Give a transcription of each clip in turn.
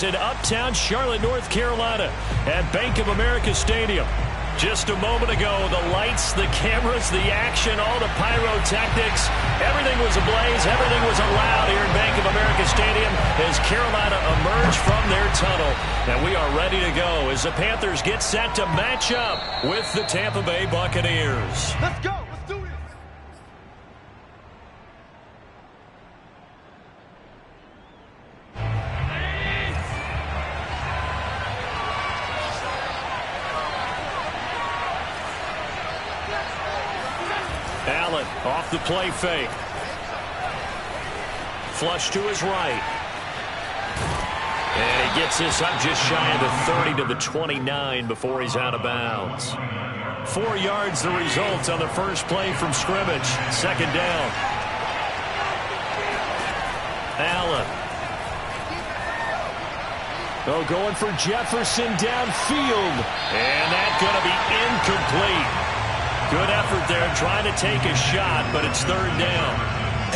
is in uptown Charlotte, North Carolina at Bank of America Stadium. Just a moment ago, the lights, the cameras, the action, all the pyrotechnics, everything was ablaze, everything was allowed here in Bank of America Stadium as Carolina emerged from their tunnel. And we are ready to go as the Panthers get set to match up with the Tampa Bay Buccaneers. Let's go. Let's do this. Allen off the play fake. Flush to his right. And he gets this up just shy of the 30 to the 29 before he's out of bounds. 4 yards the result on the first play from scrimmage. Second down. Allen. Oh, going for Jefferson downfield. And that's going to be incomplete. Good effort there trying to take a shot, but it's third down.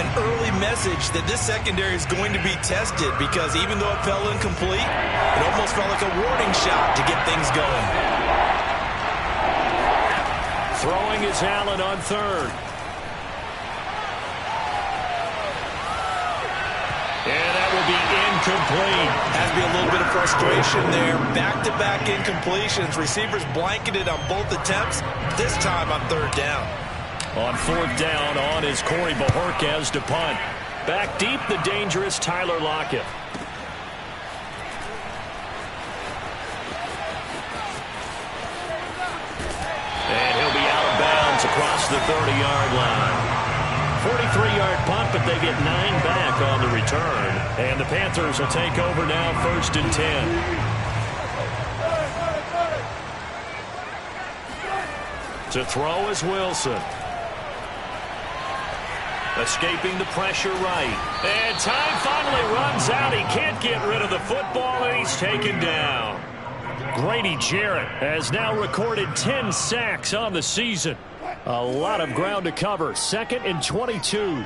An early message that this secondary is going to be tested because even though it fell incomplete, it almost felt like a warning shot to get things going. Throwing is Allen on third. And that will be incomplete. Has to be a little bit of frustration there. Back-to-back incompletions. Receivers blanketed on both attempts, this time on third down. On fourth down on is Corey Bojorquez to punt. Back deep, the dangerous Tyler Lockett. And he'll be out of bounds across the 30-yard line. 43-yard punt, but they get 9 back on the return. And the Panthers will take over now, 1st and 10. To throw is Wilson. Escaping the pressure right. And time finally runs out. He can't get rid of the football, and he's taken down. Grady Jarrett has now recorded 10 sacks on the season. A lot of ground to cover. 2nd and 22.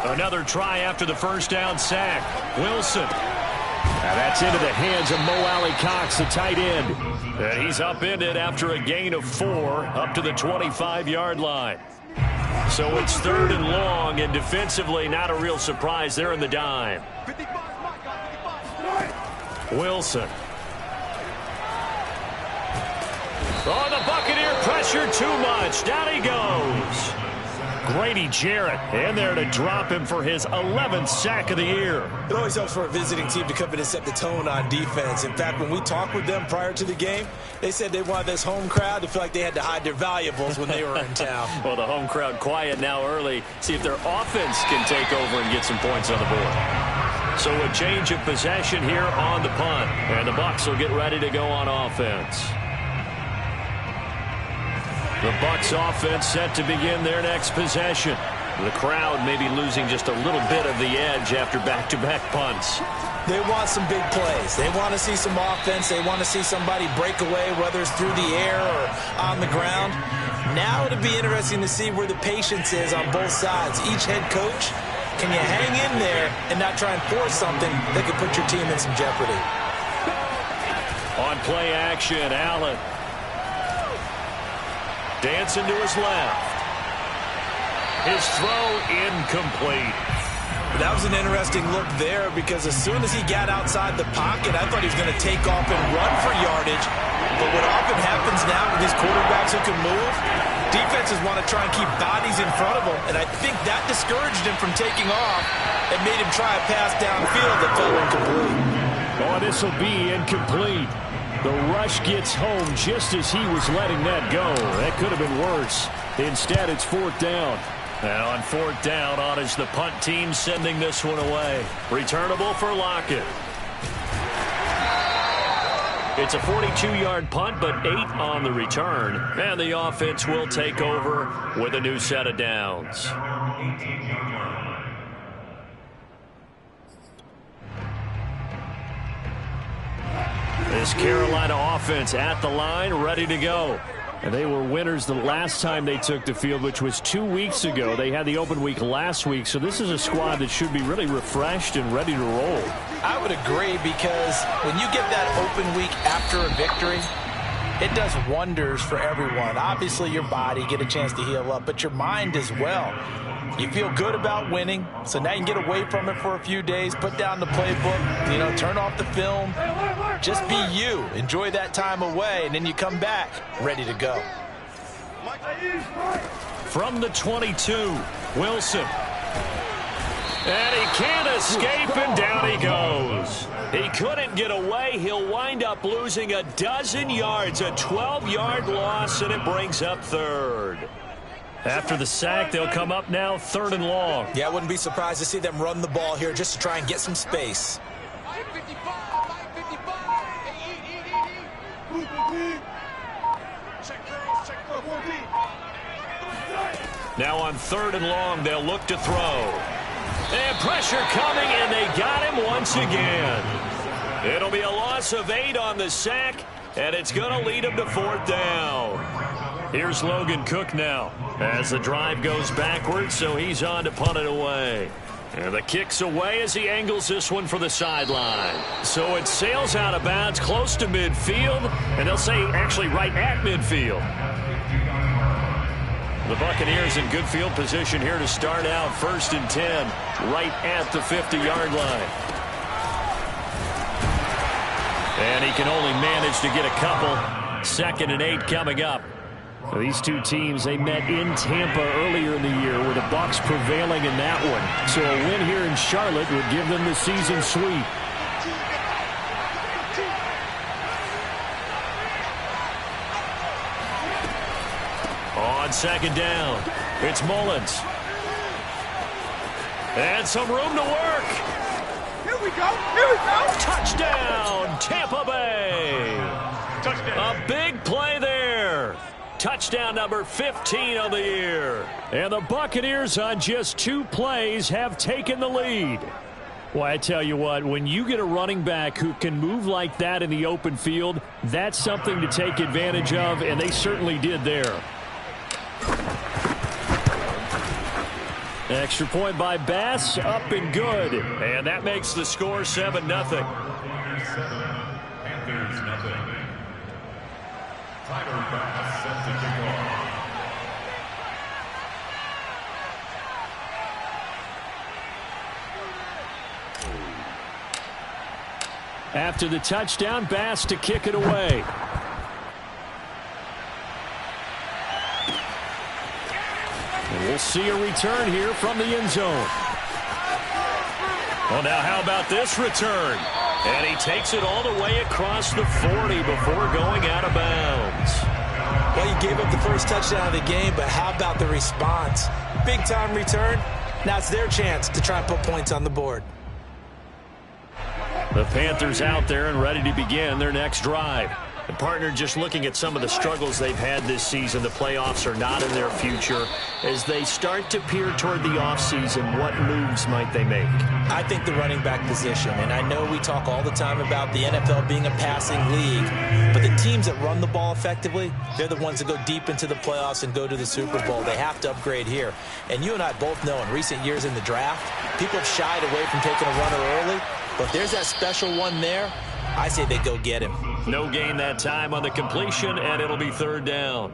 Another try after the first down sack. Wilson. Now that's into the hands of Mo Alley-Cox, the tight end. And he's upended after a gain of 4 up to the 25-yard line. So it's 3rd and long, and defensively not a real surprise. They're in the dime. Wilson. Oh, the Buccaneer pressure too much. Down he goes. Grady Jarrett in there to drop him for his 11th sack of the year. It always helps for a visiting team to come in and set the tone on defense. In fact, when we talked with them prior to the game, they said they wanted this home crowd to feel like they had to hide their valuables when they were in town. Well, the home crowd quiet now early. See if their offense can take over and get some points on the board. So a change of possession here on the punt. And the Bucs will get ready to go on offense. The Bucs offense set to begin their next possession. The crowd may be losing just a little bit of the edge after back-to-back punts. They want some big plays. They want to see some offense. They want to see somebody break away, whether it's through the air or on the ground. Now it'll be interesting to see where the patience is on both sides. Each head coach, can you hang in there and not try and force something that could put your team in some jeopardy? On play action, Allen. Dancing to his left. His throw incomplete. That was an interesting look there because as soon as he got outside the pocket, I thought he was going to take off and run for yardage. But what often happens now with these quarterbacks who can move, defenses want to try and keep bodies in front of them. And I think that discouraged him from taking off and made him try a pass downfield that fell incomplete. Oh, this will be incomplete. The rush gets home just as he was letting that go. That could have been worse. Instead, it's 4th down. And on 4th down, on is the punt team sending this one away. Returnable for Lockett. It's a 42-yard punt, but 8 on the return. And the offense will take over with a new set of downs. This Carolina offense at the line, ready to go. And they were winners the last time they took the field, which was 2 weeks ago. They had the open week last week, so this is a squad that should be really refreshed and ready to roll. I would agree, because when you get that open week after a victory, it does wonders for everyone. Obviously, your body, get a chance to heal up, but your mind as well. You feel good about winning, so now you can get away from it for a few days, put down the playbook, turn off the film. Just be you. Enjoy that time away, and then you come back ready to go. From the 22, Wilson. And he can't escape, and down he goes. He couldn't get away. He'll wind up losing a dozen yards, a 12-yard loss, and it brings up third. After the sack, they'll come up now 3rd and long. Yeah, I wouldn't be surprised to see them run the ball here just to try and get some space. Now on 3rd and long, they'll look to throw. And pressure coming, and they got him once again. It'll be a loss of 8 on the sack, and it's going to lead him to 4th down. Here's Logan Cook now as the drive goes backwards, so he's on to punt it away. And the kick's away as he angles this one for the sideline. So it sails out of bounds close to midfield, and they'll say actually right at midfield. The Buccaneers in good field position here to start out 1st and 10 right at the 50-yard line. And he can only manage to get a couple. 2nd and 8 coming up. These two teams, they met in Tampa earlier in the year with the Bucs prevailing in that one. So a win here in Charlotte would give them the season sweep. On 2nd down, it's Mullins. And some room to work. Here we go. Here we go. Touchdown, Tampa Bay. Touchdown. A big play there. Touchdown number 15 of the year. And the Buccaneers on just 2 plays have taken the lead. Well, I tell you what, when you get a running back who can move like that in the open field, that's something to take advantage of, and they certainly did there. Extra point by Bass, up and good. And that makes the score 7-0. Panthers nothing. Tyler Bass set to kick off. After the touchdown, Bass to kick it away. And we'll see a return here from the end zone. Well, now how about this return? And he takes it all the way across the 40 before going out of bounds. Well, you gave up the first touchdown of the game, but how about the response? Big-time return. Now it's their chance to try and put points on the board. The Panthers out there and ready to begin their next drive. And partner, just looking at some of the struggles they've had this season, the playoffs are not in their future. As they start to peer toward the offseason, what moves might they make? I think the running back position, and I know we talk all the time about the NFL being a passing league, but the teams that run the ball effectively, they're the ones that go deep into the playoffs and go to the Super Bowl. They have to upgrade here. And you and I both know in recent years in the draft, people have shied away from taking a runner early, but there's that special one there. I say they go get him. No gain that time on the completion, and it'll be 3rd down.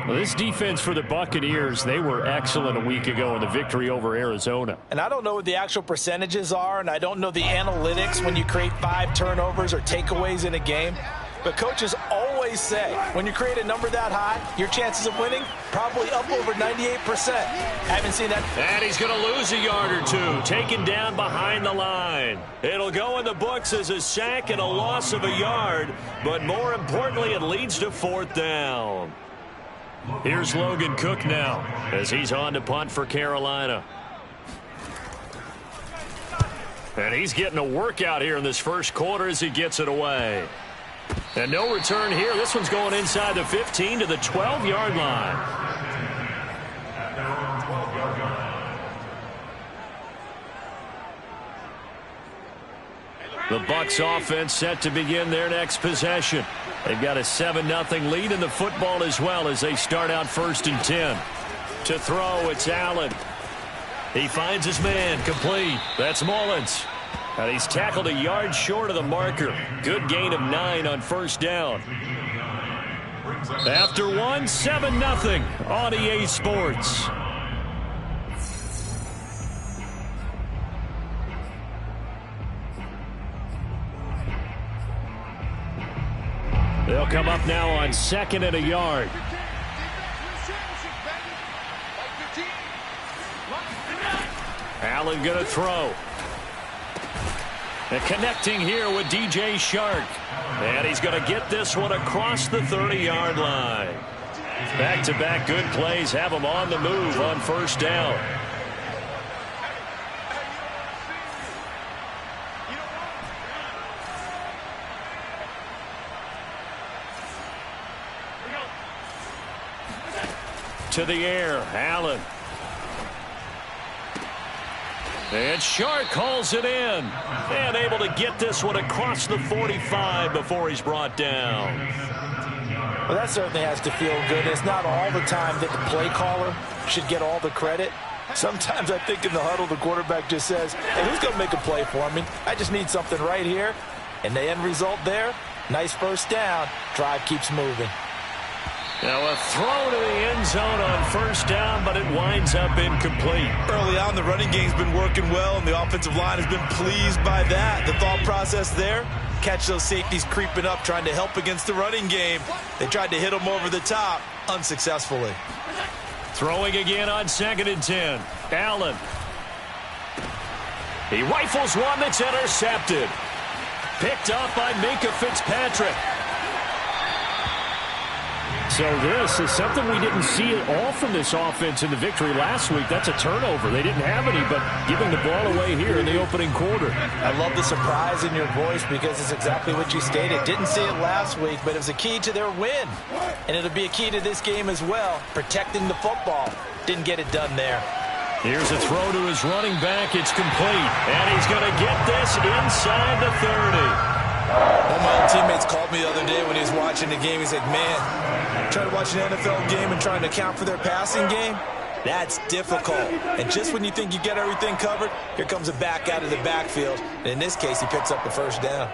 Well, this defense for the Buccaneers, they were excellent a week ago in the victory over Arizona. And I don't know what the actual percentages are, and I don't know the analytics when you create 5 turnovers or takeaways in a game. But coaches always say, when you create a number that high, your chances of winning probably up over 98%. Haven't seen that. And he's going to lose a yard or two, taken down behind the line. It'll go in the books as a sack and a loss of a yard, but more importantly, it leads to 4th down. Here's Logan Cook now as he's on to punt for Carolina. And he's getting a workout here in this first quarter as he gets it away. And no return here. This one's going inside the 15 to the 12-yard line. The Bucs offense set to begin their next possession. They've got a 7-0 lead in the football as well as they start out 1st and 10. To throw, it's Allen. He finds his man, complete. That's Mullins. And he's tackled a yard short of the marker. Good gain of 9 on 1st down. After 7-0 on EA Sports. They'll come up now on 2nd and a yard. Allen going to throw. And connecting here with DJ Shark. And he's going to get this one across the 30-yard line. Back-to-back good plays have him on the move on 1st down. To the air, Allen. And Shark calls it in. And able to get this one across the 45 before he's brought down. Well, that certainly has to feel good. It's not all the time that the play caller should get all the credit. Sometimes I think in the huddle, the quarterback just says, hey, who's going to make a play for me? I just need something right here. And the end result there, nice 1st down. Drive keeps moving. Now a throw to the end zone on 1st down, but it winds up incomplete. Early on, the running game's been working well, and the offensive line has been pleased by that. The thought process there, catch those safeties creeping up, trying to help against the running game. They tried to hit them over the top, unsuccessfully. Throwing again on 2nd and 10. Allen. He rifles one that's intercepted. Picked up by Minka Fitzpatrick. So this is something we didn't see at all from this offense in the victory last week. That's a turnover. They didn't have any, but giving the ball away here in the opening quarter. I love the surprise in your voice because it's exactly what you stated. Didn't see it last week, but it was a key to their win. And it'll be a key to this game as well, protecting the football. Didn't get it done there. Here's a throw to his running back. It's complete. And he's going to get this inside the 30. One of my old teammates called me the other day when he was watching the game. He's like, man, trying to watch an NFL game and trying to account for their passing game, that's difficult. And just when you think you get everything covered, here comes a back out of the backfield. And in this case, he picks up the 1st down.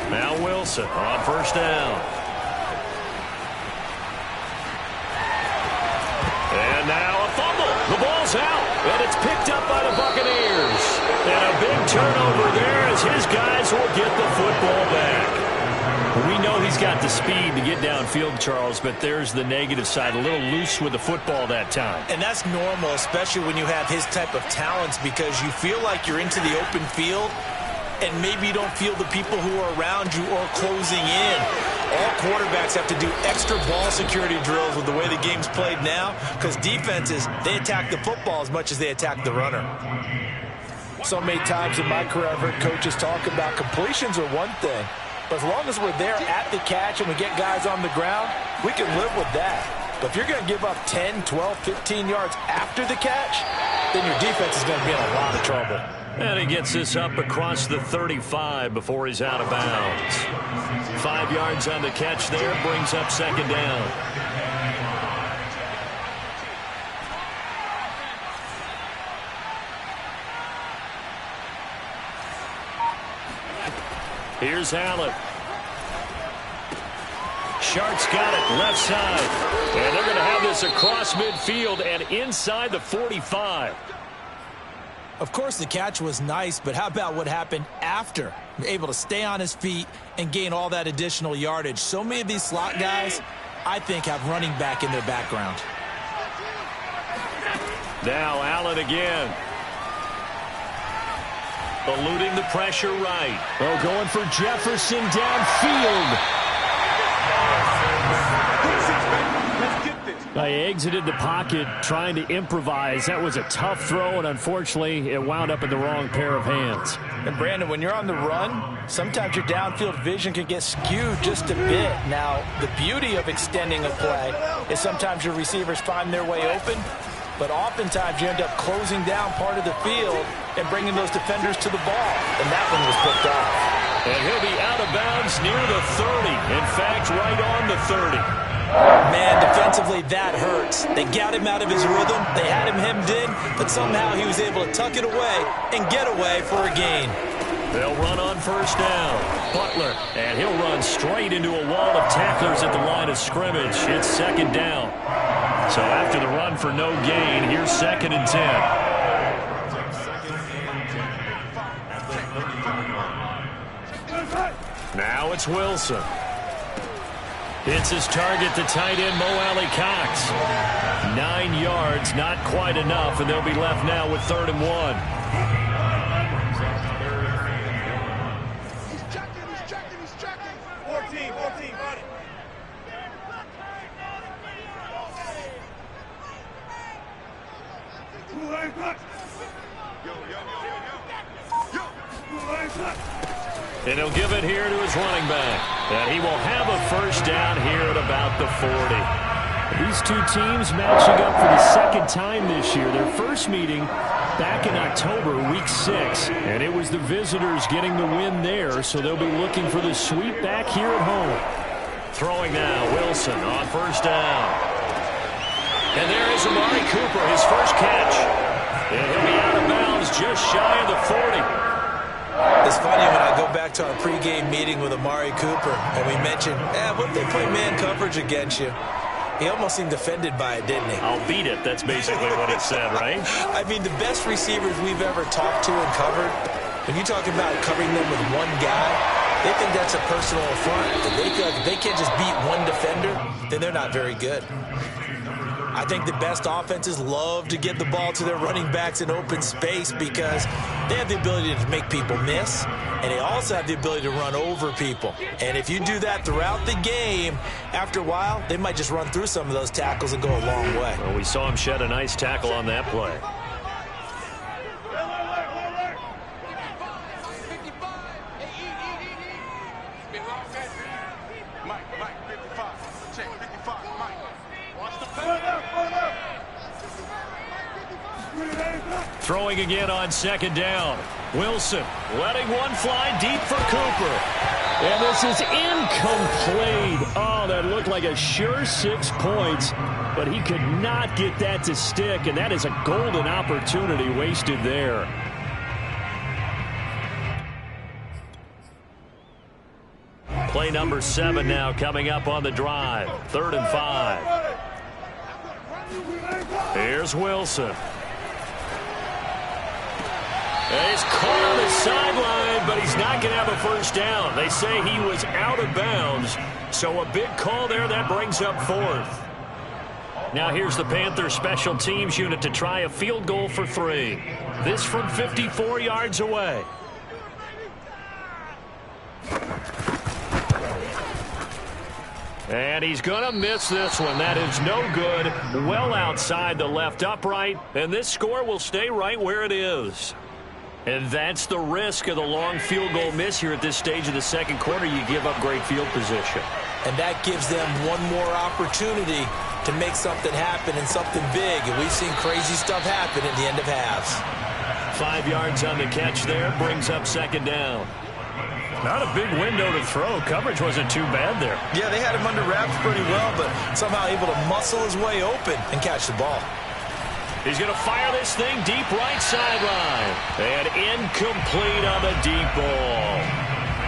Now Wilson on 1st down. And now a fumble. The ball's out. And it's picked up by the Buccaneers. And a big turnover there as his guys will get the football back. We know he's got the speed to get downfield, Charles, but there's the negative side. A little loose with the football that time. And that's normal, especially when you have his type of talents, because you feel like you're into the open field and maybe you don't feel the people who are around you or closing in. All quarterbacks have to do extra ball security drills with the way the game's played now, because defenses, they attack the football as much as they attack the runner. So many times in my career, I've heard coaches talk about completions are one thing, but as long as we're there at the catch and we get guys on the ground, we can live with that. But if you're going to give up 10, 12, 15 yards after the catch, then your defense is going to be in a lot of trouble. And he gets this up across the 35 before he's out of bounds. 5 yards on the catch there, brings up 2nd down. Here's Allen. Shark's got it, left side. And they're going to have this across midfield and inside the 45. Of course, the catch was nice, but how about what happened after? Able to stay on his feet and gain all that additional yardage. So many of these slot guys, I think, have running back in their background. Now Allen again. Eluding the pressure right. Oh, going for Jefferson downfield. I exited the pocket trying to improvise. That was a tough throw, and unfortunately, it wound up in the wrong pair of hands. And, Brandon, when you're on the run, sometimes your downfield vision can get skewed just a bit. Now, the beauty of extending a play is sometimes your receivers find their way open, but oftentimes you end up closing down part of the field and bringing those defenders to the ball, and that one was picked off. And he'll be out of bounds near the 30. In fact, right on the 30. Man, defensively, that hurts. They got him out of his rhythm. They had him hemmed in, but somehow he was able to tuck it away and get away for a gain. They'll run on first down. Butler, and he'll run straight into a wall of tacklers at the line of scrimmage. It's second down. So after the run for no gain, here's 2nd and 10. Now it's Wilson. Hits his target, the tight end, Mo Alley Cox. 9 yards, not quite enough, and they'll be left now with 3rd and 1. He's checking. 14, got it. And he'll give it here to his running back. And he will have a first down here at about the 40. These two teams matching up for the second time this year. Their first meeting back in October, week 6. And it was the visitors getting the win there, so they'll be looking for the sweep back here at home. Throwing now, Wilson on first down. And there is Amari Cooper, his first catch. And he'll be out of bounds just shy of the 40. It's funny when I go back to our pregame meeting with Amari Cooper and we mentioned, what if they play man coverage against you? He almost seemed offended by it, didn't he? I'll beat it. That's basically what it said, right? I mean, the best receivers we've ever talked to and covered, when you talk about covering them with one guy, they think that's a personal affront. If they feel like if they can't just beat one defender, then they're not very good. I think the best offenses love to get the ball to their running backs in open space because they have the ability to make people miss, and they also have the ability to run over people. And if you do that throughout the game, after a while, they might just run through some of those tackles and go a long way. Well, we saw him shed a nice tackle on that play. Throwing again on second down. Wilson letting one fly deep for Cooper. And this is incomplete. Oh, that looked like a sure 6 points, but he could not get that to stick, and that is a golden opportunity wasted there. Play number 7 now coming up on the drive. 3rd and 5. Here's Wilson. And he's caught on the sideline, but he's not going to have a first down. They say he was out of bounds, so a big call there. That brings up 4th. Now here's the Panthers special teams unit to try a field goal for 3. This from 54 yards away. And he's going to miss this one. That is no good. Well outside the left upright, and this score will stay right where it is. And that's the risk of the long field goal miss here at this stage of the second quarter. You give up great field position. And that gives them one more opportunity to make something happen and something big. And we've seen crazy stuff happen at the end of halves. 5 yards on the catch there. Brings up second down. Not a big window to throw. Coverage wasn't too bad there. Yeah, they had him under wraps pretty well, but somehow able to muscle his way open and catch the ball. He's going to fire this thing deep right sideline. And incomplete on the deep ball.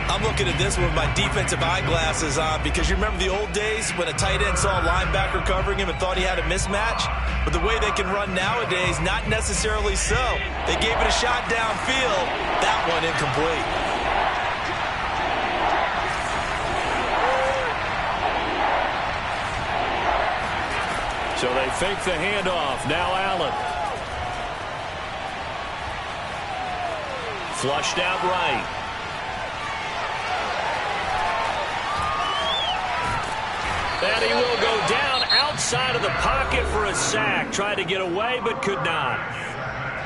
I'm looking at this with my defensive eyeglasses on because you remember the old days when a tight end saw a linebacker covering him and thought he had a mismatch? But the way they can run nowadays, not necessarily so. They gave it a shot downfield. That one incomplete. So they fake the handoff. Now Allen. Flushed out right. And he will go down outside of the pocket for a sack. Tried to get away, but could not.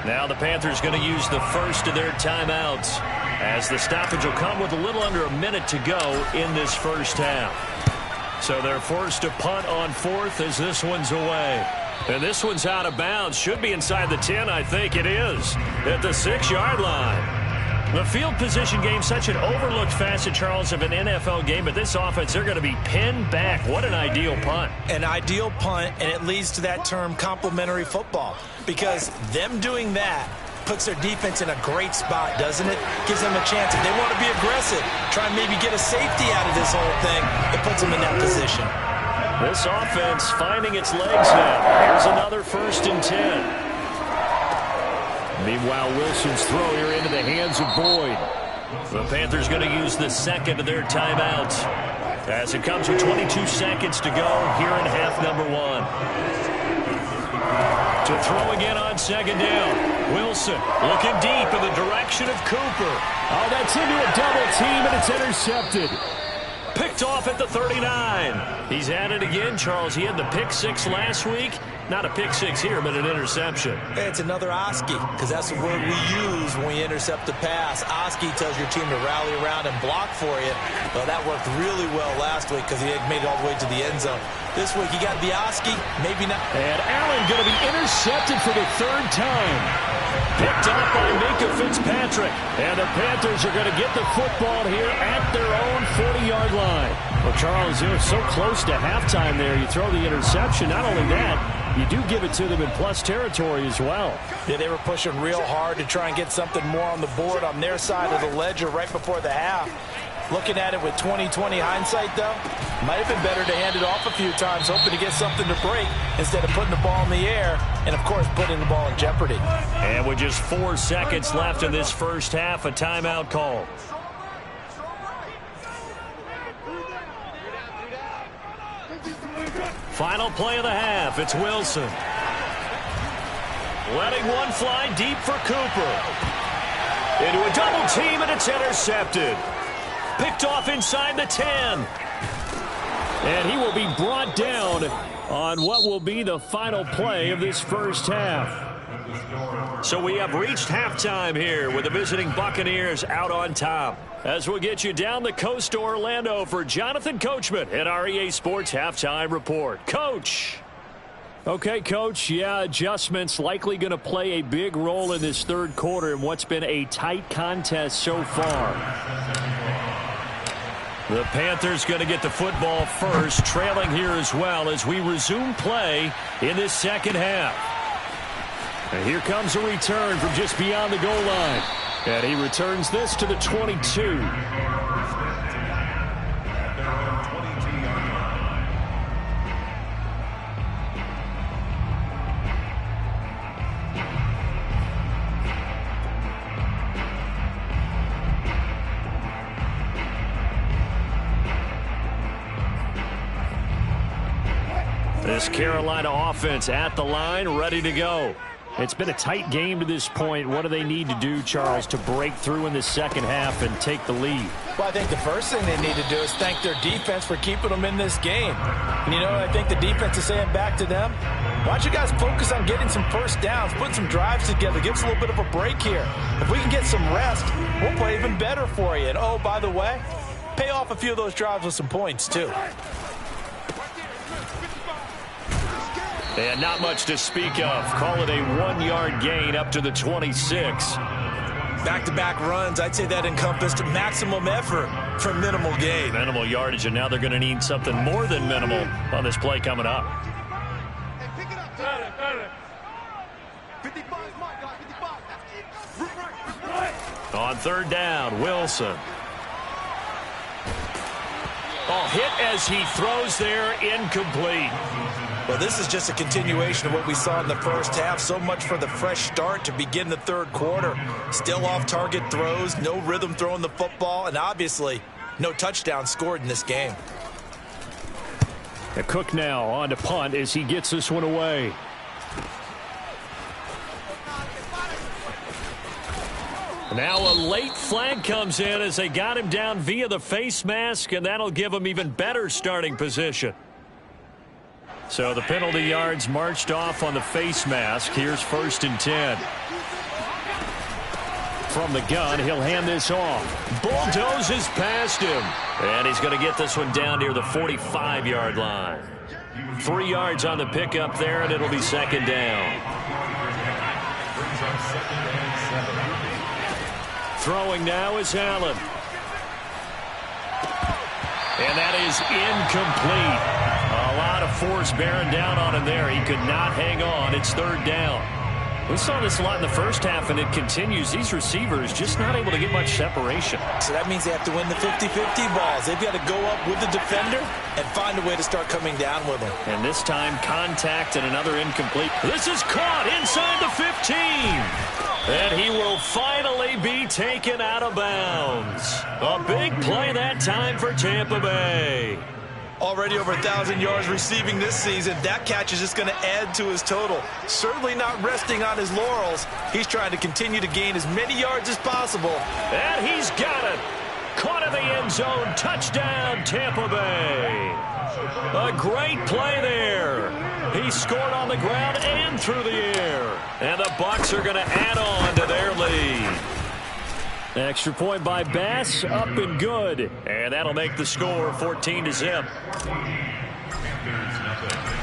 Now the Panthers going to use the first of their timeouts, as the stoppage will come with a little under a minute to go in this first half. So they're forced to punt on 4th as this one's away. And this one's out of bounds. Should be inside the 10, I think it is, at the 6-yard line. The field position game, such an overlooked facet, Charles, of an NFL game, but this offense, they're going to be pinned back. What an ideal punt. An ideal punt, and it leads to that term complementary football, because them doing that puts their defense in a great spot, doesn't it? Gives them a chance. If they want to be aggressive, try and maybe get a safety out of this whole thing, it puts them in that position. This offense finding its legs now. Here's another 1st and 10. Meanwhile, Wilson's throw here into the hands of Boyd. The Panthers going to use the second of their timeouts as it comes with 22 seconds to go here in half number 1. To throw again on 2nd down. Wilson looking deep in the direction of Cooper. Oh, that's into a double team, and it's intercepted. Picked off at the 39. He's at it again, Charles. He had the pick 6 last week. Not a pick 6 here, but an interception. It's another Oski, because that's the word we use when we intercept a pass. Oski tells your team to rally around and block for you. Well, that worked really well last week because he had made it all the way to the end zone. This week he got the Oski, maybe not. And Allen going to be intercepted for the 3rd time. Picked off by Minkah Fitzpatrick. And the Panthers are going to get the football here at their own 40-yard line. Well, Charles, you're so close to halftime there. You throw the interception. Not only that, you do give it to them in plus territory as well. Yeah, they were pushing real hard to try and get something more on the board on their side of the ledger right before the half. Looking at it with 20/20 hindsight, though, might have been better to hand it off a few times, hoping to get something to break instead of putting the ball in the air and, of course, putting the ball in jeopardy. And with just 4 seconds left in this first half, a timeout call. Final play of the half. It's Wilson. Letting one fly deep for Cooper. Into a double team, and it's intercepted. Picked off inside the 10. And he will be brought down on what will be the final play of this first half. So we have reached halftime here with the visiting Buccaneers out on top. As we'll get you down the coast to Orlando for Jonathan Coachman at our EA Sports Halftime Report. Coach. Okay, Coach, yeah, adjustments likely going to play a big role in this 3rd quarter in what's been a tight contest so far. The Panthers going to get the football first, trailing here as well as we resume play in this 2nd half. And here comes a return from just beyond the goal line. And he returns this to the 22. This Carolina offense at the line, ready to go. It's been a tight game to this point. What do they need to do, Charles, to break through in the 2nd half and take the lead? Well, I think the first thing they need to do is thank their defense for keeping them in this game. And you know what I think the defense is saying back to them? Why don't you guys focus on getting some first downs, put some drives together, give us a little bit of a break here. If we can get some rest, we'll play even better for you. And, oh, by the way, pay off a few of those drives with some points, too. And not much to speak of. Call it a 1-yard gain up to the 26. Back-to-back runs, I'd say that encompassed maximum effort for minimal gain. Minimal yardage, and now they're going to need something more than minimal on this play coming up. On 3rd down, Wilson. Oh, hit as he throws there, incomplete. Well, this is just a continuation of what we saw in the first half. So much for the fresh start to begin the 3rd quarter. Still off-target throws, no rhythm throwing the football, and obviously no touchdown scored in this game. Cook now on to punt as he gets this one away. Now a late flag comes in as they got him down via the face mask, and that'll give him even better starting position. So the penalty yards marched off on the face mask. Here's 1st and 10. From the gun, he'll hand this off. Bulldozes past him. And he's going to get this one down near the 45-yard line. 3 yards on the pickup there, and it'll be second down. Throwing now is Allen. And that is incomplete. A lot of force bearing down on him there. He could not hang on. It's third down. We saw this a lot in the first half, and it continues. These receivers just not able to get much separation. So that means they have to win the 50-50 balls. They've got to go up with the defender and find a way to start coming down with them. And this time, contact and another incomplete. This is caught inside the 15. And he will finally be taken out of bounds. A big play that time for Tampa Bay. Already over 1,000 yards receiving this season. That catch is just going to add to his total. Certainly not resting on his laurels. He's trying to continue to gain as many yards as possible. And he's got it. Caught in the end zone. Touchdown, Tampa Bay. A great play there. He scored on the ground and through the air. And the Bucs are going to add on to their lead. Extra point by Bass, up and good. And that'll make the score 14-0.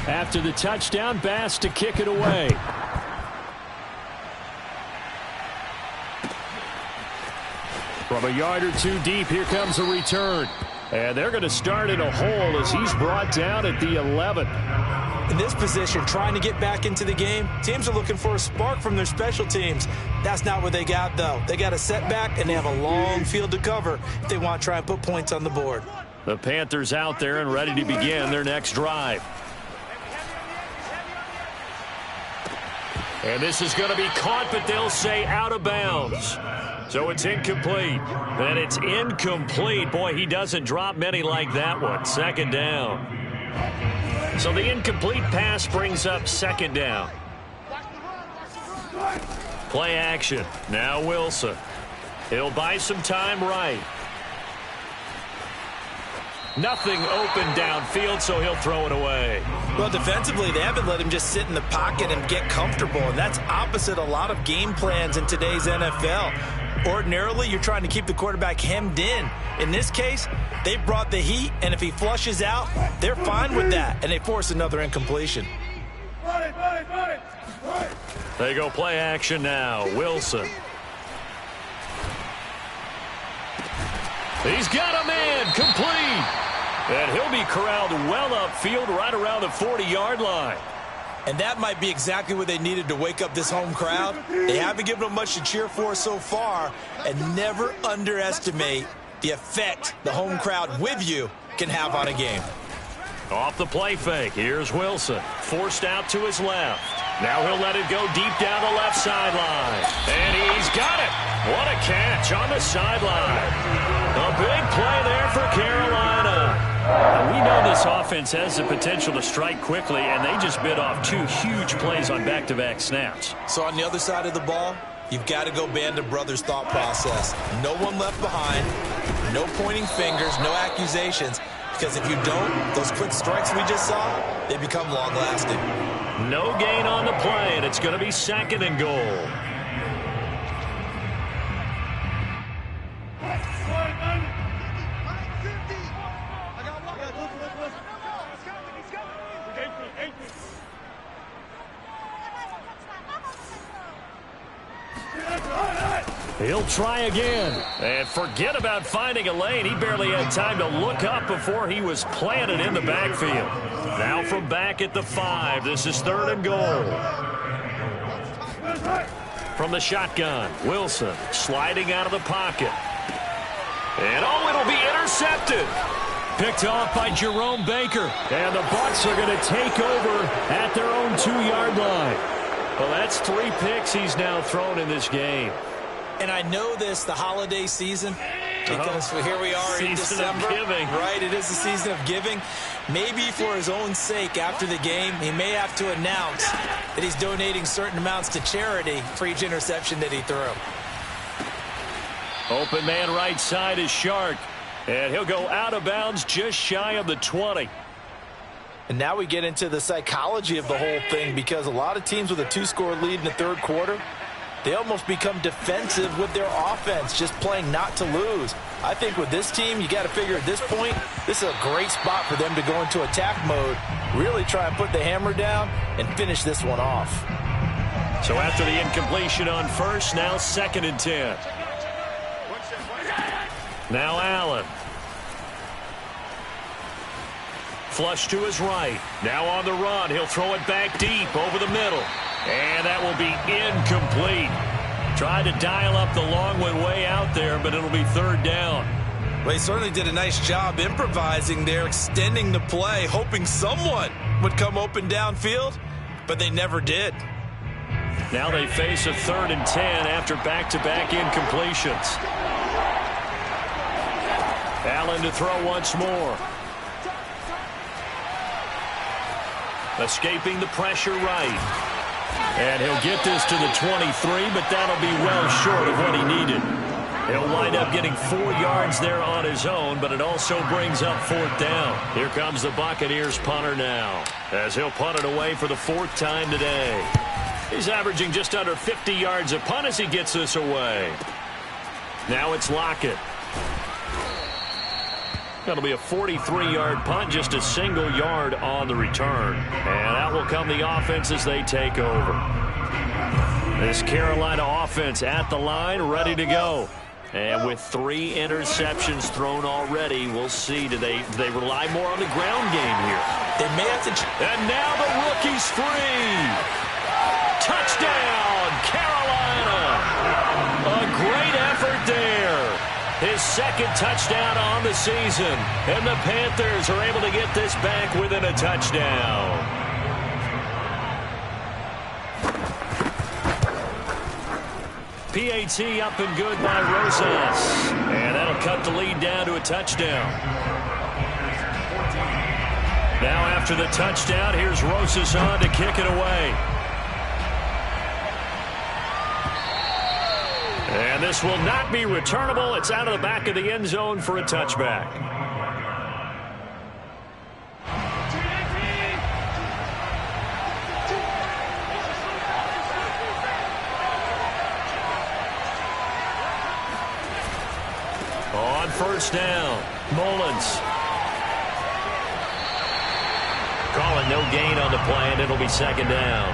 After the touchdown, Bass to kick it away. From a yard or two deep, here comes a return. And they're going to start in a hole as he's brought down at the 11. In this position, trying to get back into the game, teams are looking for a spark from their special teams. That's not what they got, though. They got a setback, and they have a long field to cover if they want to try and put points on the board. The Panthers out there and ready to begin their next drive. And this is going to be caught, but they'll say out of bounds. So it's incomplete. And it's incomplete. Boy, he doesn't drop many like that one. Second down. So the incomplete pass brings up second down. Play action. Now Wilson. He'll buy some time right. Nothing open downfield, so he'll throw it away. Well, defensively, they haven't let him just sit in the pocket and get comfortable, and that's opposite a lot of game plans in today's NFL. Ordinarily, you're trying to keep the quarterback hemmed in. In this case, they brought the heat, and if he flushes out, they're fine with that, and they force another incompletion. They go play action now. Wilson. He's got a man complete. And he'll be corralled well upfield right around the 40-yard line. And that might be exactly what they needed to wake up this home crowd. They haven't given them much to cheer for so far, and never underestimate the effect the home crowd with you can have on a game. Off the play fake, here's Wilson. Forced out to his left. Now he'll let it go deep down the left sideline. And he's got it. What a catch on the sideline. A big play there for Carolina. We know this offense has the potential to strike quickly, and they just bit off 2 huge plays on back-to-back snaps. So on the other side of the ball, you've got to go band of brothers thought process. No one left behind, no pointing fingers, no accusations, because if you don't, those quick strikes we just saw, they become long-lasting. No gain on the play, and it's going to be second and goal. He'll try again. And forget about finding a lane. He barely had time to look up before he was planted in the backfield. Now from back at the 5. This is third and goal. From the shotgun, Wilson sliding out of the pocket. And oh, it'll be intercepted. Picked off by Jerome Baker. And the Bucs are going to take over at their own 2-yard line. Well, that's 3 picks he's now thrown in this game. And I know this, the holiday season, because here we are in December. Giving. Right, it is the season of giving. Maybe for his own sake after the game, he may have to announce that he's donating certain amounts to charity for each interception that he threw. Open man right side is Shark. And he'll go out of bounds just shy of the 20. And now we get into the psychology of the whole thing, because a lot of teams with a 2-score lead in the third quarter, they almost become defensive with their offense, just playing not to lose. I think with this team, you got to figure at this point, this is a great spot for them to go into attack mode, really try and put the hammer down and finish this one off. So after the incompletion on first, now 2nd and 10. Now Allen. Flush to his right. Now on the run. He'll throw it back deep over the middle. And that will be incomplete. Tried to dial up the long one way out there, but it'll be 3rd down. Well, he certainly did a nice job improvising there, extending the play, hoping someone would come open downfield, but they never did. Now they face a 3rd and 10 after back-to-back incompletions. Allen to throw once more. Escaping the pressure right. And he'll get this to the 23, but that'll be well short of what he needed. He'll wind up getting 4 yards there on his own, but it also brings up 4th down. Here comes the Buccaneers punter now, as he'll punt it away for the 4th time today. He's averaging just under 50 yards a punt as he gets this away. Now it's Lockett. That'll be a 43-yard punt, just a single yard on the return. And that will come the offense as they take over. This Carolina offense at the line, ready to go. And with 3 interceptions thrown already, we'll see. Do they rely more on the ground game here? They may have to. And now the rookie's free. Touchdown, Carolina. A great effort there. His 2nd touchdown on the season. And the Panthers are able to get this back within a touchdown. PAT up and good by Rosas. And that'll cut the lead down to a touchdown. Now after the touchdown, here's Rosas on to kick it away. And this will not be returnable. It's out of the back of the end zone for a touchback. On 1st down, Mullins. Calling no gain on the play, and it'll be 2nd down.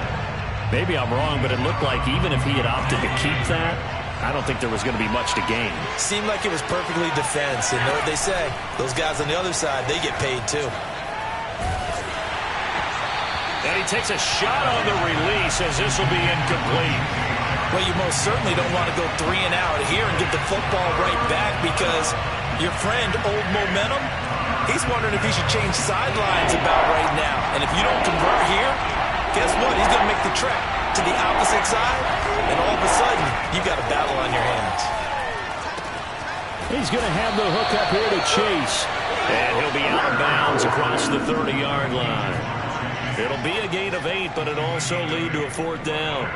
Maybe I'm wrong, but it looked like even if he had opted to keep that, I don't think there was going to be much to gain. Seemed like it was perfectly defense. And know what they say? Those guys on the other side, they get paid too. And he takes a shot on the release as this will be incomplete. Well, you most certainly don't want to go 3 and out here and get the football right back because your friend, Old Momentum, he's wondering if he should change sidelines about right now. And if you don't convert here, guess what? He's going to make the trek to the opposite side, and all of a sudden, you've got a battle on your hands. He's going to have the hook up here to Chase. And he'll be out of bounds across the 30-yard line. It'll be a gain of 8, but it'll also lead to a 4th down.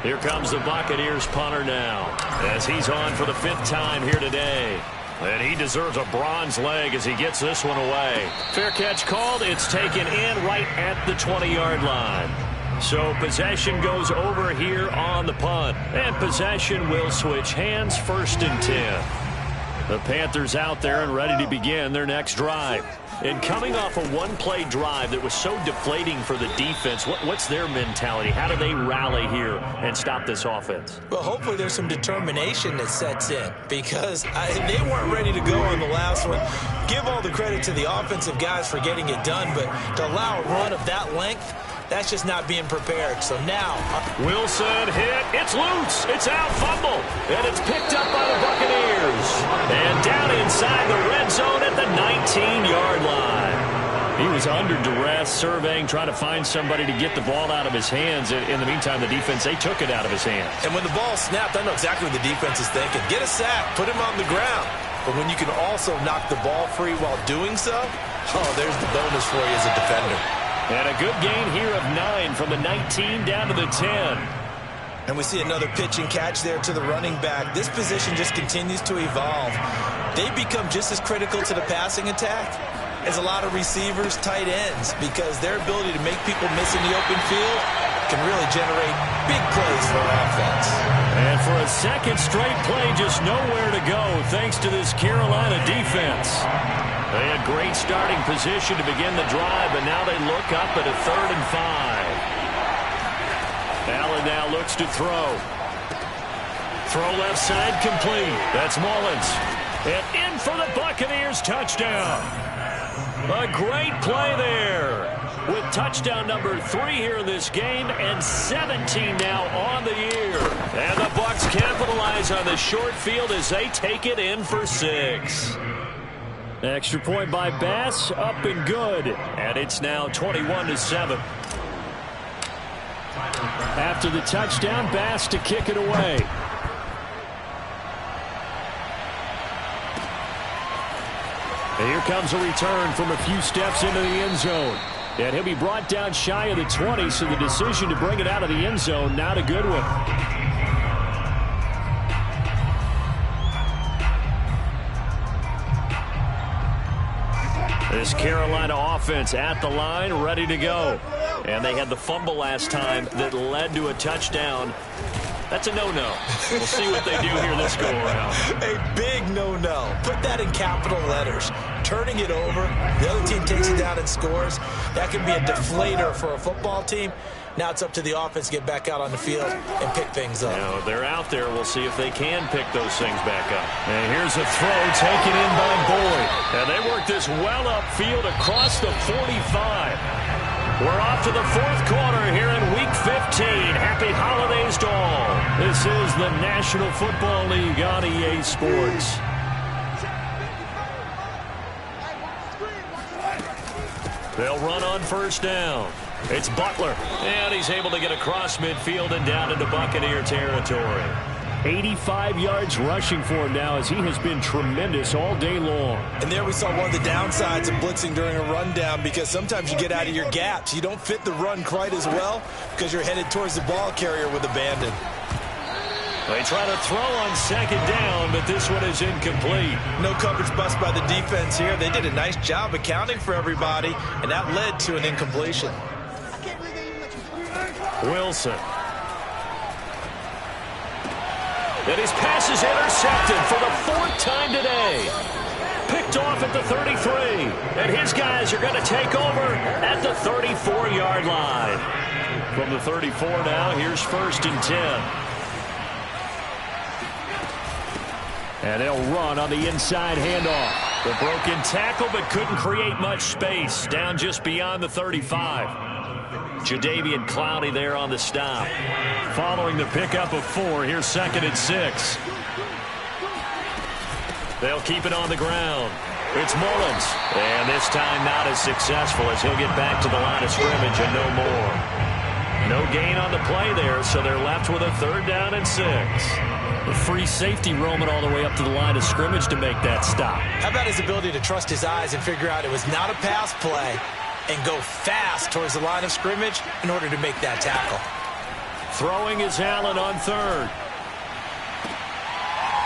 Here comes the Buccaneers punter now, as he's on for the 5th time here today. And he deserves a bronze leg as he gets this one away. Fair catch called. It's taken in right at the 20-yard line. So possession goes over here on the punt. And possession will switch hands, 1st and 10. The Panthers out there and ready to begin their next drive. And coming off a one-play drive that was so deflating for the defense, what's their mentality? How do they rally here and stop this offense? Well, hopefully there's some determination that sets in because they weren't ready to go on the last one. Give all the credit to the offensive guys for getting it done, but to allow a run of that length, that's just not being prepared. So now Wilson hit. It's loose. It's out, fumble. And it's picked up by the Buccaneers. And down inside the red zone at the 19-yard line. He was under duress, surveying, trying to find somebody to get the ball out of his hands. In the meantime, the defense, they took it out of his hands. And when the ball snapped, I know exactly what the defense is thinking. Get a sack. Put him on the ground. But when you can also knock the ball free while doing so, there's the bonus for you as a defender. And a good gain here of 9 from the 19 down to the 10. And we see another pitch and catch there to the running back. This position just continues to evolve. They become just as critical to the passing attack as a lot of receivers, tight ends, because their ability to make people miss in the open field, can really generate big plays for our offense. And for a second straight play, just nowhere to go thanks to this Carolina defense. They had great starting position to begin the drive, but now they look up at a 3rd and 5. Allen now looks to throw. Throw left side complete. That's Mullins. And in for the Buccaneers touchdown. A great play there. With touchdown number 3 here in this game and 17 now on the year. And the Bucs capitalize on the short field as they take it in for 6. Extra point by Bass, up and good. And it's now 21-7. After the touchdown, Bass to kick it away. And here comes a return from a few steps into the end zone. And he'll be brought down shy of the 20, so the decision to bring it out of the end zone, not a good one. This Carolina offense at the line, ready to go. And they had the fumble last time that led to a touchdown. That's a no-no. We'll see what they do here this go-around. A big no-no. Put that in capital letters. Turning it over, the other team takes it down and scores. That can be a deflator for a football team. Now it's up to the offense to get back out on the field and pick things up. Now, they're out there. We'll see if they can pick those things back up. And here's a throw taken in by Boyd. And they work this well upfield across the 45. We're off to the 4th quarter here in Week 15. Happy holidays to all. This is the National Football League on EA Sports. They'll run on 1st down. It's Butler. And he's able to get across midfield and down into Buccaneer territory. 85 yards rushing for him now as he has been tremendous all day long. And there we saw one of the downsides of blitzing during a rundown, because sometimes you get out of your gaps. You don't fit the run quite as well because you're headed towards the ball carrier with abandon. They try to throw on 2nd down, but this one is incomplete. No coverage bust by the defense here. They did a nice job accounting for everybody, and that led to an incompletion. Wilson. And his pass is intercepted for the 4th time today. Picked off at the 33. And his guys are going to take over at the 34-yard line. From the 34 now, here's 1st and 10. And they'll run on the inside handoff. The broken tackle, but couldn't create much space. Down just beyond the 35. Jadeveon Clowney there on the stop. Following the pickup of 4, here's 2nd and 6. They'll keep it on the ground. It's Mullins. And this time not as successful as he'll get back to the line of scrimmage and no more. No gain on the play there, so they're left with a 3rd down and 6. The free safety roaming all the way up to the line of scrimmage to make that stop. How about his ability to trust his eyes and figure out it was not a pass play and go fast towards the line of scrimmage in order to make that tackle. Throwing is Allen on 3rd.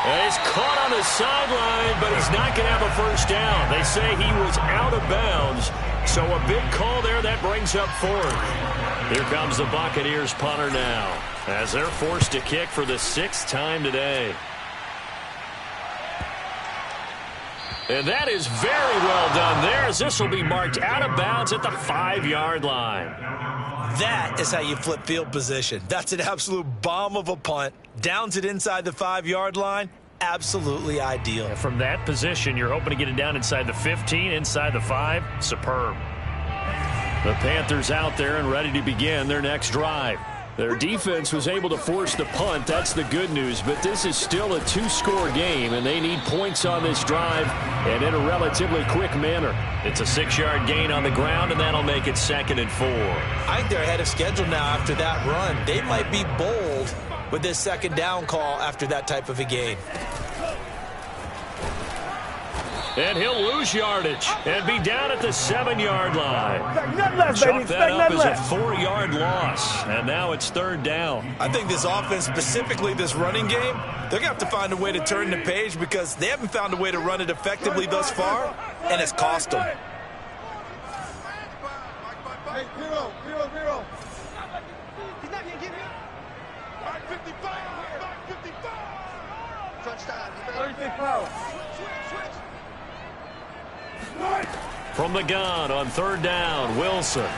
And he's caught on the sideline, but he's not going to have a 1st down. They say he was out of bounds, so a big call there that brings up 4th. Here comes the Buccaneers punter now, as they're forced to kick for the 6th time today. And that is very well done there, as this will be marked out of bounds at the 5-yard line. That is how you flip field position. That's an absolute bomb of a punt. Downs it inside the 5-yard line. Absolutely ideal. And from that position, you're hoping to get it down inside the 15, inside the 5. Superb. The Panthers out there and ready to begin their next drive. Their defense was able to force the punt. That's the good news. But this is still a 2-score game, and they need points on this drive and in a relatively quick manner. It's a 6-yard gain on the ground, and that'll make it 2nd and 4. I think they're ahead of schedule now after that run. They might be bold with this 2nd down call after that type of a gain. And he'll lose yardage and be down at the 7-yard line. Chalk that up as a 4-yard loss. And now it's 3rd down. I think this offense, specifically this running game, they're going to have to find a way to turn the page because they haven't found a way to run it effectively thus far, and it's cost them. From the gun on third down, Wilson.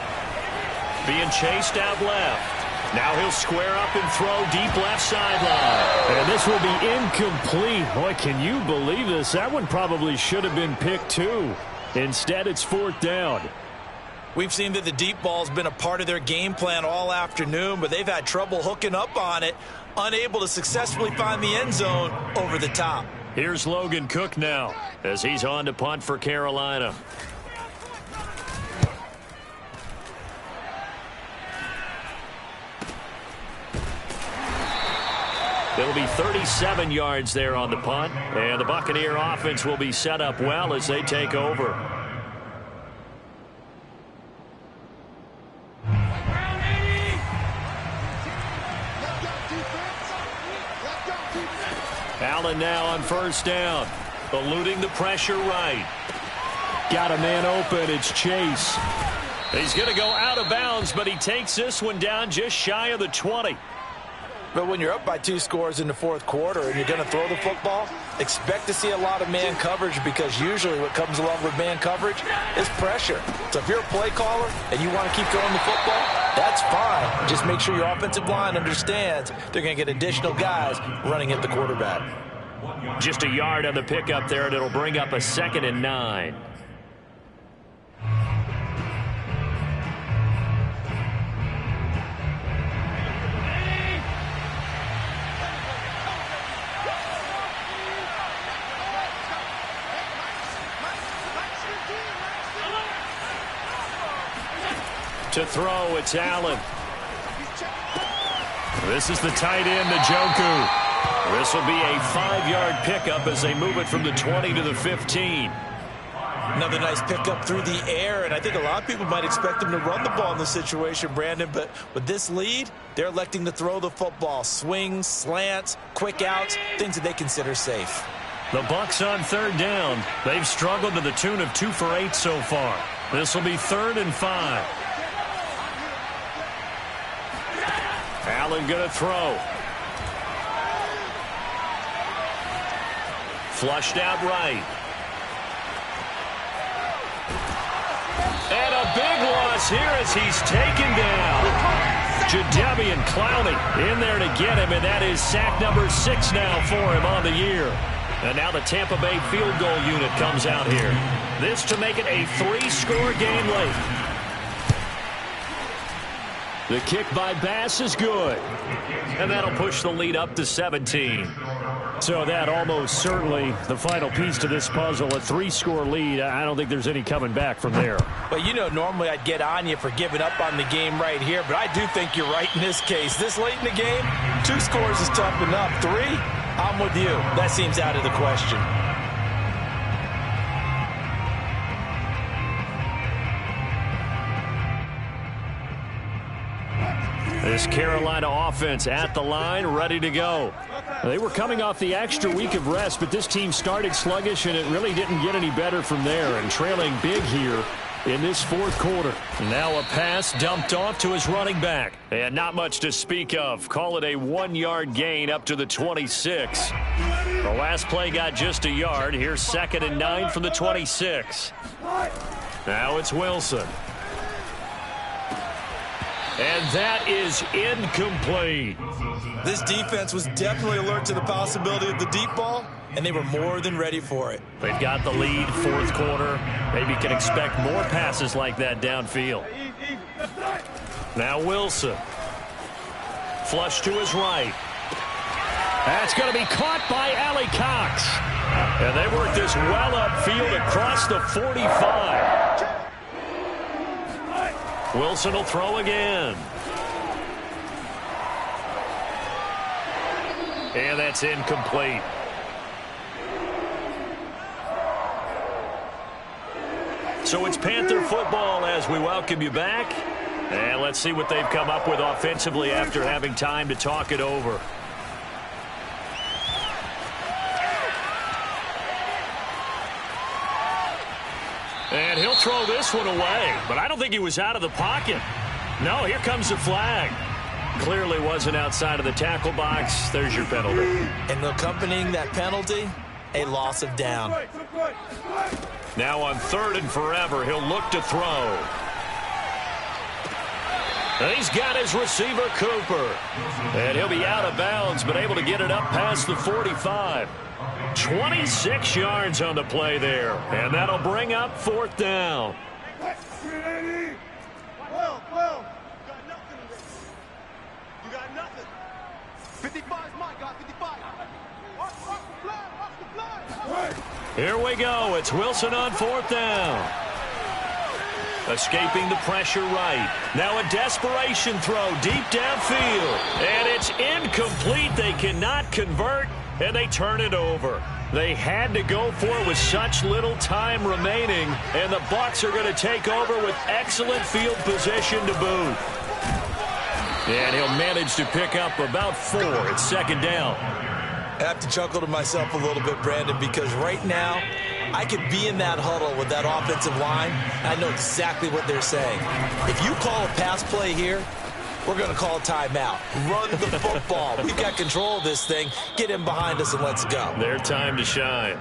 Being chased out left. Now he'll square up and throw deep left sideline. And this will be incomplete. Boy, can you believe this? That one probably should have been picked too. Instead, it's fourth down. We've seen that the deep ball has been a part of their game plan all afternoon, but they've had trouble hooking up on it, unable to successfully find the end zone over the top. Here's Logan Cook now as he's on to punt for Carolina. It'll be 37 yards there on the punt, and the Buccaneer offense will be set up well as they take over. Allen now on first down, eluding the pressure right. Got a man open. It's Chase. He's going to go out of bounds, but he takes this one down just shy of the 20. But when you're up by 2 scores in the fourth quarter and you're going to throw the football, expect to see a lot of man coverage, because usually what comes along with man coverage is pressure. So if you're a play caller and you want to keep throwing the football, that's fine. Just make sure your offensive line understands they're going to get additional guys running at the quarterback. Just a yard on the pickup there, and it'll bring up a 2nd and 9. To throw, it's Allen. This is the tight end, Njoku. This will be a 5-yard pickup as they move it from the 20 to the 15. Another nice pickup through the air, and I think a lot of people might expect them to run the ball in this situation, Brandon, but with this lead, they're electing to throw the football. Swings, slants, quick outs, things that they consider safe. The Bucs on third down. They've struggled to the tune of 2 for 8 so far. This will be 3rd and 5. Allen going to throw. Flushed out right. And a big loss here as he's taken down. Jadeveon Clowney in there to get him, and that is sack number 6 now for him on the year. And now the Tampa Bay field goal unit comes out here. This to make it a 3-score game late. The kick by Bass is good. And that'll push the lead up to 17. So that almost certainly the final piece to this puzzle, a 3-score lead. I don't think there's any coming back from there. Well, you know, normally I'd get on you for giving up on the game right here, but I do think you're right in this case. This late in the game, 2 scores is tough enough. 3, I'm with you. That seems out of the question. This Carolina offense at the line, ready to go. They were coming off the extra week of rest, but this team started sluggish, and it really didn't get any better from there, and trailing big here in this fourth quarter. Now a pass dumped off to his running back. And not much to speak of. Call it a 1-yard gain up to the 26. The last play got just a yard. Here's 2nd and 9 from the 26. Now it's Wilson. And that is incomplete. This defense was definitely alert to the possibility of the deep ball, and they were more than ready for it. They've got the lead, fourth quarter. Maybe can expect more passes like that downfield. Now Wilson. Flush to his right. That's going to be caught by Allie Cox. And they work this well upfield across the 45. Wilson will throw again. And that's incomplete. So it's Panther football as we welcome you back. And let's see what they've come up with offensively after having time to talk it over. And he'll throw this one away, but I don't think he was out of the pocket. No, here comes the flag. Clearly wasn't outside of the tackle box. There's your penalty. And accompanying that penalty, a loss of down. Now on 3rd and forever, he'll look to throw. And he's got his receiver, Cooper. And he'll be out of bounds, but able to get it up past the 45. 26 yards on the play there. And that'll bring up 4th down. Well. You got nothing in this. You got nothing. 55 is my guy, 55. Watch the flag. Here we go. It's Wilson on 4th down. Escaping the pressure right. Now a desperation throw deep downfield. And it's incomplete. They cannot convert, and they turn it over. They had to go for it with such little time remaining, and the Bucs are going to take over with excellent field position to boot. And he'll manage to pick up about 4. It's 2nd down. I have to chuckle to myself a little bit, Brandon, because right now I could be in that huddle with that offensive line. I know exactly what they're saying. If you call a pass play here, we're going to call a timeout. Run the football. We've got control of this thing. Get in behind us and let's go. Their time to shine.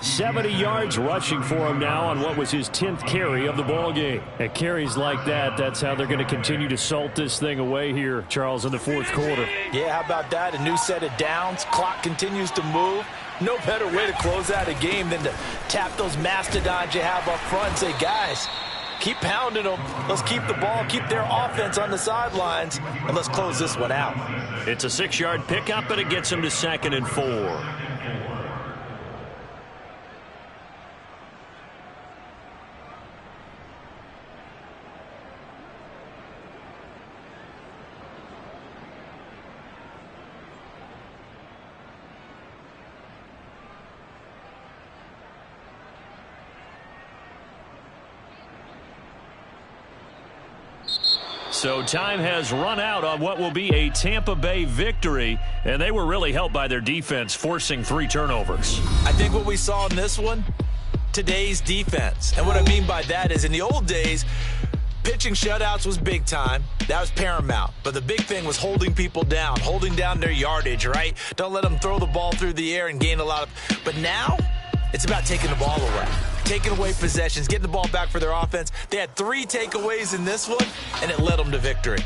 70 yards rushing for him now on what was his 10th carry of the ball game. At carries like that, that's how they're going to continue to salt this thing away here, Charles, in the 4th quarter. Yeah, how about that? A new set of downs. Clock continues to move. No better way to close out a game than to tap those mastodons you have up front and say, guys, keep pounding them. Let's keep the ball, keep their offense on the sidelines, and let's close this one out. It's a 6-yard pickup, and it gets them to 2nd and 4. So time has run out on what will be a Tampa Bay victory, and they were really helped by their defense, forcing 3 turnovers. I think what we saw in this one, today's defense. And what I mean by that is in the old days, pitching shutouts was big time. That was paramount. But the big thing was holding people down, holding down their yardage, right? Don't let them throw the ball through the air and gain a lot of... But now, it's about taking the ball away. Taking away possessions, getting the ball back for their offense. They had 3 takeaways in this one, and it led them to victory.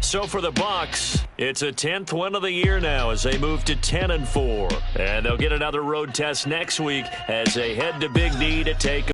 So for the Bucs, it's a 10th win of the year now as they move to 10 and 4. And they'll get another road test next week as they head to Big D to take